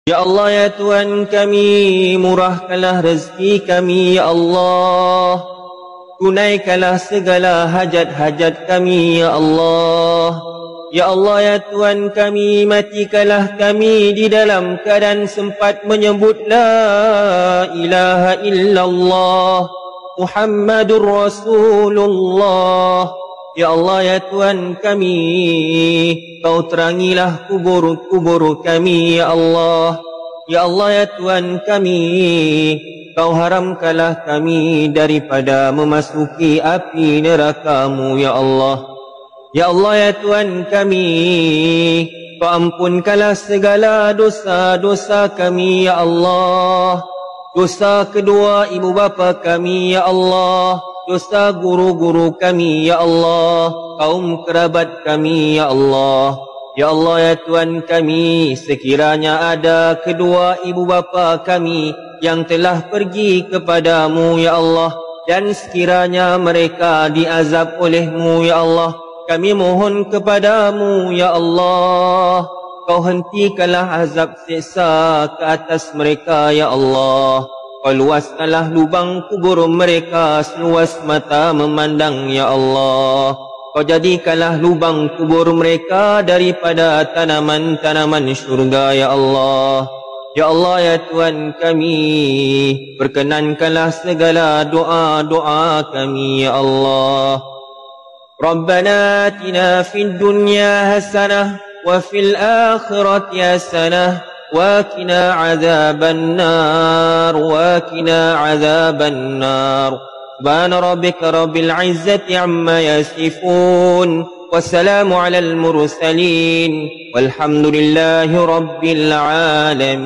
Ya Allah, ya Tuhan kami, murahkanlah rezeki kami, ya Allah. Tunaikanlah segala hajat-hajat kami, ya Allah. Ya Allah, ya Tuhan kami, matikanlah kami di dalam keadaan sempat menyebut La ilaha illallah Muhammadur Rasulullah. Ya Allah, ya Tuhan kami, Kau terangilah kubur-kubur kami, ya Allah. Ya Allah, ya Tuhan kami, Kau haramkanlah kami daripada memasuki api neraka-Mu, ya Allah. Ya Allah, ya Tuhan kami, Kau ampunkanlah segala dosa-dosa kami, ya Allah. Dosa kedua ibu bapa kami, ya Allah. Dosa guru-guru kami, ya Allah. Kaum kerabat kami, ya Allah. Ya Allah, ya Tuhan kami, sekiranya ada kedua ibu bapa kami yang telah pergi kepadamu, ya Allah, dan sekiranya mereka diazab oleh-Mu, ya Allah, kami mohon kepadamu, ya Allah, Kau hentikanlah azab siksa ke atas mereka, ya Allah. Kau luaskanlah lubang kubur mereka seluas mata memandang, ya Allah. Kau jadikanlah lubang kubur mereka daripada tanaman-tanaman syurga, ya Allah. Ya Allah, ya Tuhan kami, perkenankanlah segala doa-doa kami, ya Allah. Rabbana atina fid dunya hasanah wa fil akhirati hasanah وَقِنَا عَذَابَ النَّارِ وَقِنَا عَذَابَ النَّارِ سبحان ربك رب العزة عما يصفون والسلام على المرسلين والحمد لله رب العالمين.